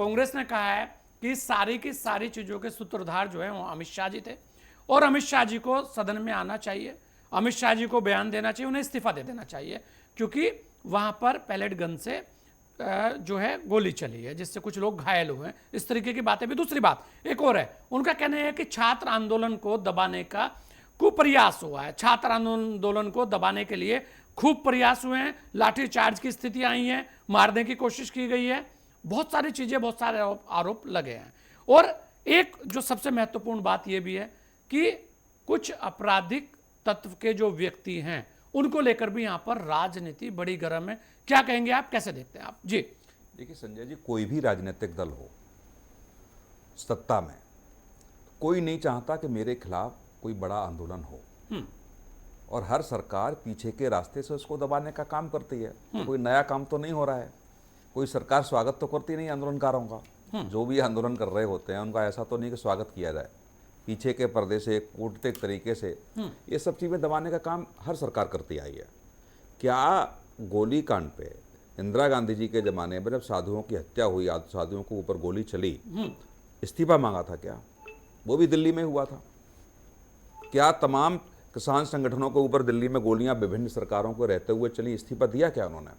कांग्रेस ने कहा है कि सारी की सारी चीजों के सूत्रधार जो है वो अमित शाह जी थे और अमित शाह जी को सदन में आना चाहिए, अमित शाह जी को बयान देना चाहिए, उन्हें इस्तीफा दे देना चाहिए, क्योंकि वहां पर पैलेट गन से जो है गोली चली है जिससे कुछ लोग घायल हुए हैं। इस तरीके की बातें भी। दूसरी बात एक और है, उनका कहना है कि छात्र आंदोलन को दबाने का कुप्रयास हुआ है, छात्र आंदोलन को दबाने के लिए खूब प्रयास हुए हैं, लाठीचार्ज की स्थितियां आई हैं, मारने की कोशिश की गई है, बहुत सारी चीजें, बहुत सारे आरोप लगे हैं। और एक जो सबसे महत्वपूर्ण बात यह भी है कि कुछ आपराधिक तत्व के जो व्यक्ति हैं उनको लेकर भी यहां पर राजनीति बड़ी गर्म है। क्या कहेंगे आप, कैसे देखते हैं आप जी? देखिए संजय जी, कोई भी राजनीतिक दल हो सत्ता में, कोई नहीं चाहता कि मेरे खिलाफ कोई बड़ा आंदोलन हो, और हर सरकार पीछे के रास्ते से उसको दबाने का काम करती है। तो कोई नया काम तो नहीं हो रहा है, कोई सरकार स्वागत तो करती नहीं आंदोलनकारों का। जो भी आंदोलन कर रहे होते हैं उनका ऐसा तो नहीं कि स्वागत किया जाए, पीछे के पर्दे से कूटनीतिक तरीके से ये सब चीज़ें दबाने का काम हर सरकार करती आई है। क्या गोली कांड पे इंदिरा गांधी जी के ज़माने में जब साधुओं की हत्या हुई, साधुओं को ऊपर गोली चली, इस्तीफा मांगा था क्या? वो भी दिल्ली में हुआ था। क्या तमाम किसान संगठनों के ऊपर दिल्ली में गोलियां विभिन्न सरकारों को रहते हुए चली, इस्तीफा दिया क्या उन्होंने?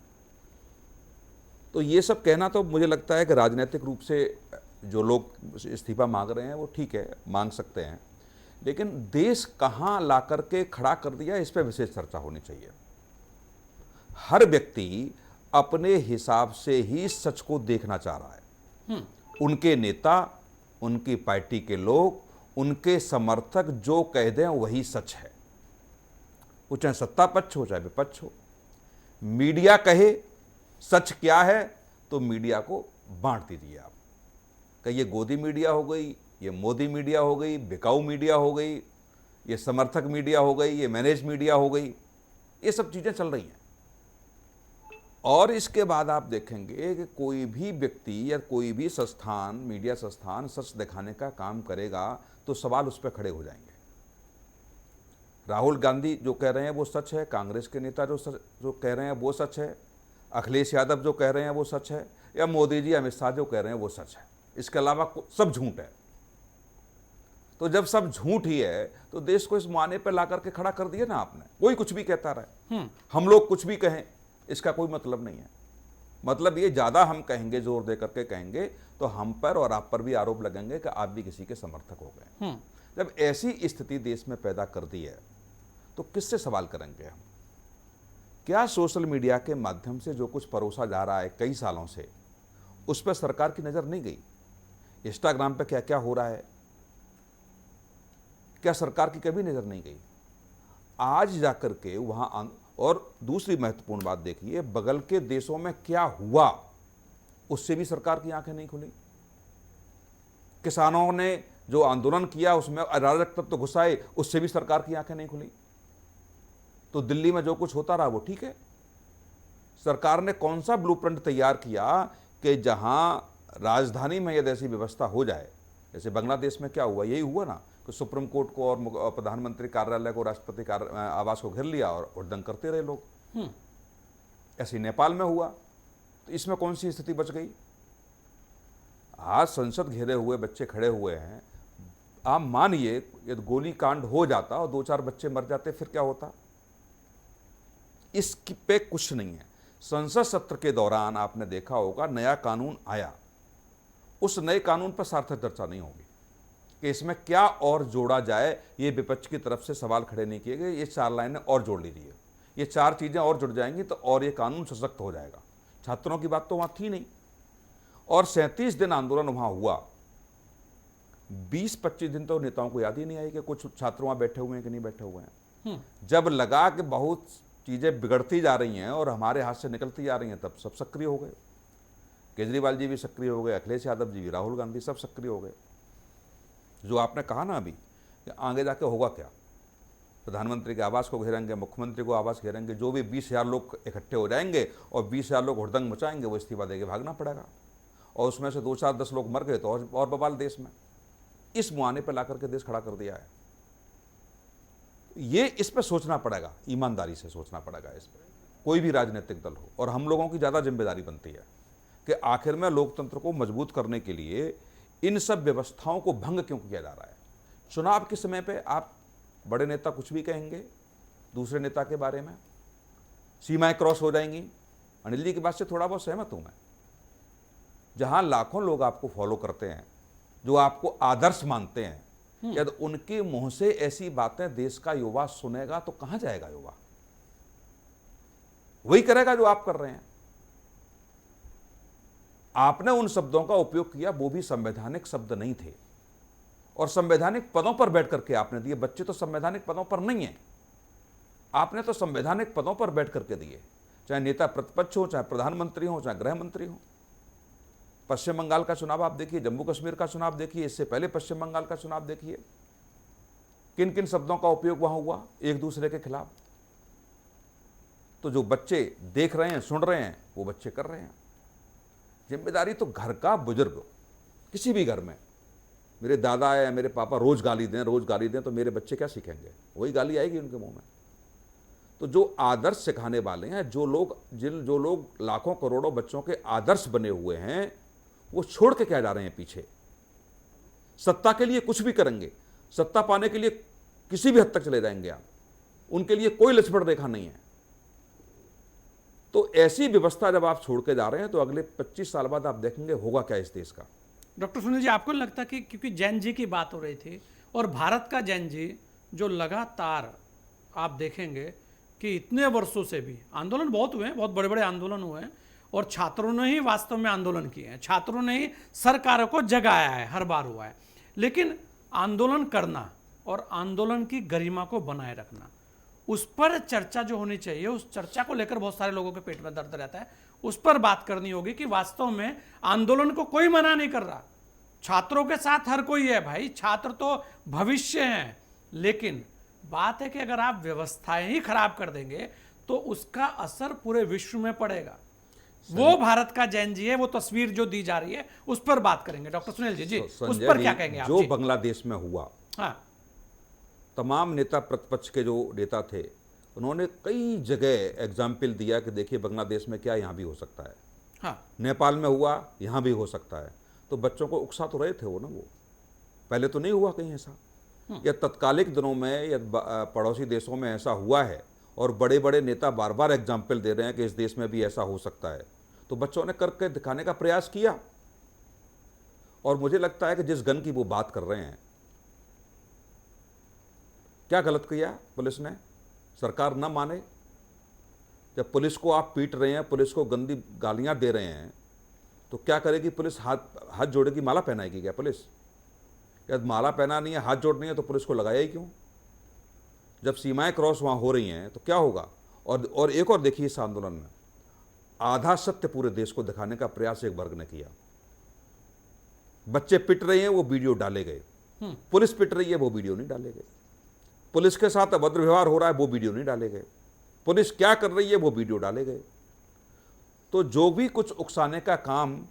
तो ये सब कहना तो मुझे लगता है कि राजनीतिक रूप से जो लोग इस्तीफा मांग रहे हैं वो ठीक है, मांग सकते हैं, लेकिन देश कहाँ ला करके खड़ा कर दिया इस पर विशेष चर्चा होनी चाहिए। हर व्यक्ति अपने हिसाब से ही सच को देखना चाह रहा है। उनके नेता, उनकी पार्टी के लोग, उनके समर्थक जो कह दें वही सच है, वो चाहे सत्ता पक्ष हो चाहे विपक्ष हो। मीडिया कहे सच क्या है तो मीडिया को बांट दीजिए आप, कि ये गोदी मीडिया हो गई, ये मोदी मीडिया हो गई, बिकाऊ मीडिया हो गई, ये समर्थक मीडिया हो गई, ये मैनेज मीडिया हो गई, ये सब चीज़ें चल रही हैं। और इसके बाद आप देखेंगे कि कोई भी व्यक्ति या कोई भी संस्थान, मीडिया संस्थान सच दिखाने का काम करेगा तो सवाल उस पर खड़े हो जाएंगे। राहुल गांधी जो कह रहे हैं वो सच है, कांग्रेस के नेता जो कह रहे हैं वो सच है, अखिलेश यादव जो कह रहे हैं वो सच है, या मोदी जी अमित शाह जो कह रहे हैं वो सच है, इसके अलावा सब झूठ है। तो जब सब झूठ ही है तो देश को इस मुआने पर ला करके खड़ा कर दिया ना आपने। कोई कुछ भी कहता रहे, हम लोग कुछ भी कहें, इसका कोई मतलब नहीं है। मतलब ये ज़्यादा हम कहेंगे, जोर दे करके कहेंगे तो हम पर और आप पर भी आरोप लगेंगे कि आप भी किसी के समर्थक हो गए। जब ऐसी स्थिति देश में पैदा कर दी है तो किससे सवाल करेंगे हम? क्या सोशल मीडिया के माध्यम से जो कुछ परोसा जा रहा है कई सालों से, उस पर सरकार की नज़र नहीं गई? इंस्टाग्राम पे क्या क्या हो रहा है, क्या सरकार की कभी नज़र नहीं गई? आज जाकर के वहाँ और दूसरी महत्वपूर्ण बात देखिए, बगल के देशों में क्या हुआ उससे भी सरकार की आंखें नहीं खुली। किसानों ने जो आंदोलन किया उसमें अराजक तत्व घुसाए, उससे भी सरकार की आंखें नहीं खुली। तो दिल्ली में जो कुछ होता रहा वो ठीक है। सरकार ने कौन सा ब्लूप्रिंट तैयार किया कि जहां राजधानी में यदि ऐसी व्यवस्था हो जाए, जैसे बांग्लादेश में क्या हुआ, यही हुआ ना कि सुप्रीम कोर्ट को और प्रधानमंत्री कार्यालय को, राष्ट्रपति आवास को घेर लिया और हुड़दंग करते रहे लोग। ऐसे नेपाल में हुआ। तो इसमें कौन सी स्थिति बच गई? आज संसद घेरे हुए बच्चे खड़े हुए हैं। आप मानिए यदि गोली कांड हो जाता और 2-4 बच्चे मर जाते फिर क्या होता? इस पे कुछ नहीं है। संसद सत्र के दौरान आपने देखा होगा नया कानून आया, उस नए कानून पर सार्थक चर्चा नहीं होगी कि इसमें क्या और जोड़ा जाए। ये विपक्ष की तरफ से सवाल खड़े नहीं किए गए, ये 4 लाइनें और जोड़ लीजिए, ये 4 चीजें और जुड़ जाएंगी तो और ये कानून सशक्त हो जाएगा। छात्रों की बात तो वहां थी नहीं, और 37 दिन आंदोलन वहां हुआ। 20-25 दिन तो नेताओं को याद ही नहीं आई कि कुछ छात्र वहां बैठे हुए हैं कि नहीं बैठे हुए हैं। जब लगा कि बहुत चीजें बिगड़ती जा रही हैं और हमारे हाथ से निकलती जा रही हैं, तब सब सक्रिय हो गए। केजरीवाल जी भी सक्रिय हो गए, अखिलेश यादव जी भी, राहुल गांधी, सब सक्रिय हो गए। जो आपने कहा ना अभी कि आगे जाके होगा क्या, प्रधानमंत्री के आवास को घेरेंगे, मुख्यमंत्री को आवास घेरेंगे, जो भी 20,000 लोग इकट्ठे हो जाएंगे और 20,000 लोग हुड़दंग मचाएंगे, वो इस्तीफा देके भागना पड़ेगा। और उसमें से 2-4-10 लोग मर गए तो और बवाल देश में। इस मुआने पर ला करके देश खड़ा कर दिया है। ये इस पर सोचना पड़ेगा, ईमानदारी से सोचना पड़ेगा इस पर, कोई भी राजनीतिक दल हो। और हम लोगों की ज़्यादा जिम्मेदारी बनती है कि कि आखिर में लोकतंत्र को मजबूत करने के लिए इन सब व्यवस्थाओं को भंग क्यों किया जा रहा है। चुनाव के समय पे आप बड़े नेता कुछ भी कहेंगे दूसरे नेता के बारे में, सीमाएं क्रॉस हो जाएंगी। अनिल जी की बात से थोड़ा बहुत सहमत हूं मैं। जहां लाखों लोग आपको फॉलो करते हैं, जो आपको आदर्श मानते हैं, यदि उनके मुंह से ऐसी बातें देश का युवा सुनेगा तो कहां जाएगा युवा? वही करेगा जो आप कर रहे हैं। आपने उन शब्दों का उपयोग किया, वो भी संवैधानिक शब्द नहीं थे, और संवैधानिक पदों पर बैठ करके आपने दिए। बच्चे तो संवैधानिक पदों पर नहीं है, आपने तो संवैधानिक पदों पर बैठ करके दिए, चाहे नेता प्रतिपक्ष हो, चाहे प्रधानमंत्री हो, चाहे गृह मंत्री हो। पश्चिम बंगाल का चुनाव आप देखिए, जम्मू कश्मीर का चुनाव देखिए, इससे पहले पश्चिम बंगाल का चुनाव देखिए, किन किन शब्दों का उपयोग वहां हुआ एक दूसरे के खिलाफ। तो जो बच्चे देख रहे हैं, सुन रहे हैं, वो बच्चे कर रहे हैं। जिम्मेदारी तो घर का बुजुर्ग, किसी भी घर में, मेरे दादा या मेरे पापा रोज गाली दें तो मेरे बच्चे क्या सीखेंगे? वही गाली आएगी उनके मुंह में। तो जो आदर्श सिखाने वाले हैं, जो लोग लाखों करोड़ों बच्चों के आदर्श बने हुए हैं, वो छोड़ के क्या जा रहे हैं पीछे? सत्ता के लिए कुछ भी करेंगे, सत्ता पाने के लिए किसी भी हद तक चले जाएंगे आप, उनके लिए कोई लक्ष्मण रेखा नहीं है। तो ऐसी व्यवस्था जब आप छोड़ के जा रहे हैं तो अगले 25 साल बाद आप देखेंगे होगा क्या इस देश का। डॉक्टर सुनील जी, आपको नहीं लगता कि क्योंकि जैन जी की बात हो रही थी और भारत का जैन जी जो लगातार आप देखेंगे कि इतने वर्षों से भी आंदोलन बहुत हुए हैं, बहुत बड़े बड़े आंदोलन हुए हैं, और छात्रों ने ही वास्तव में आंदोलन किए हैं, छात्रों ने ही सरकारों को जगाया है, हर बार हुआ है। लेकिन आंदोलन करना और आंदोलन की गरिमा को बनाए रखना, उस पर चर्चा जो होनी चाहिए, उस चर्चा को लेकर बहुत सारे लोगों के पेट में दर्द रहता है। उस पर बात करनी होगी कि वास्तव में आंदोलन को कोई मना नहीं कर रहा, छात्रों के साथ हर कोई है भाई, छात्र तो भविष्य हैं। लेकिन बात है कि अगर आप व्यवस्थाएं ही खराब कर देंगे तो उसका असर पूरे विश्व में पड़ेगा। वो भारत का जैन जी है, वो तस्वीर जो दी जा रही है उस पर बात करेंगे। डॉक्टर सुनील जी, उस पर क्या कहेंगे आप? जो बांग्लादेश में हुआ, हाँ, तमाम नेता प्रतिपक्ष के जो नेता थे, उन्होंने कई जगह एग्जाम्पल दिया कि देखिए बांग्लादेश में क्या यहाँ भी हो सकता है, हाँ, नेपाल में हुआ, यहाँ भी हो सकता है। तो बच्चों को उकसा तो रहे थे वो ना, वो पहले तो नहीं हुआ कहीं ऐसा, या तत्कालिक दिनों में या पड़ोसी देशों में ऐसा हुआ है, और बड़े बड़े नेता बार बार एग्जाम्पल दे रहे हैं कि इस देश में भी ऐसा हो सकता है। तो बच्चों ने करके दिखाने का प्रयास किया, और मुझे लगता है कि जिस गन की वो बात कर रहे हैं, क्या गलत किया पुलिस ने? सरकार न माने, जब पुलिस को आप पीट रहे हैं, पुलिस को गंदी गालियां दे रहे हैं, तो क्या करेगी पुलिस? हाथ जोड़ेगी, माला पहनाएगी क्या पुलिस? यदि माला पहना नहीं है, हाथ जोड़नी है, तो पुलिस को लगाया ही क्यों? जब सीमाएं क्रॉस वहां हो रही हैं तो क्या होगा? और एक और देखिए, इस आंदोलन में आधा सत्य पूरे देश को दिखाने का प्रयास एक वर्ग ने किया। बच्चे पिट रहे हैं, वो वीडियो डाले गए, पुलिस पिट रही है, वो वीडियो नहीं डाले गए, पुलिस के साथ अभद्र व्यवहार हो रहा है, वो वीडियो नहीं डाले गए, पुलिस क्या कर रही है, वो वीडियो डाले गए। तो जो भी कुछ उकसाने का काम,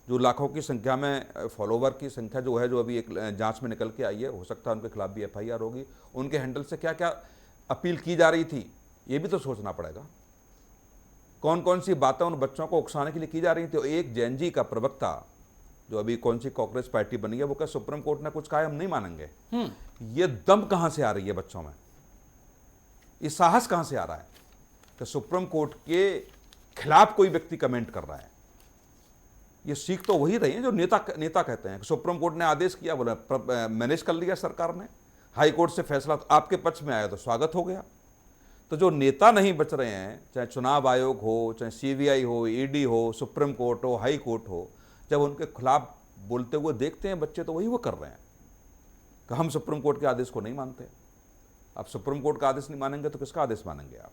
जो लाखों की संख्या में फॉलोवर की संख्या जो है, जो अभी एक जांच में निकल के आई है, हो सकता है उनके खिलाफ भी FIR होगी, उनके हैंडल से क्या क्या अपील की जा रही थी, ये भी तो सोचना पड़ेगा। कौन कौन सी बातें उन बच्चों को उकसाने के लिए की जा रही थी। एक जैन जी का प्रवक्ता, जो अभी कौन सी कांग्रेस पार्टी बनी है, वो क्या सुप्रीम कोर्ट ने कुछ कहा हम नहीं मानेंगे? ये दम कहां से आ रही है बच्चों में? ये साहस कहां से आ रहा है कि सुप्रीम कोर्ट के खिलाफ कोई व्यक्ति कमेंट कर रहा है? ये सीख तो वही रही है जो नेता कहते हैं। सुप्रीम कोर्ट ने आदेश किया, बोला मैनेज कर लिया सरकार ने, हाई कोर्ट से फैसला तो आपके पक्ष में आया तो स्वागत हो गया। तो जो नेता नहीं बच रहे हैं, चाहे चुनाव आयोग हो, चाहे CBI हो, ED हो, सुप्रीम कोर्ट हो, हाई कोर्ट हो, जब उनके खिलाफ बोलते हुए देखते हैं बच्चे, तो वही वो कर रहे हैं कि हम सुप्रीम कोर्ट के आदेश को नहीं मानते। आप सुप्रीम कोर्ट का आदेश नहीं मानेंगे तो किसका आदेश मानेंगे आप?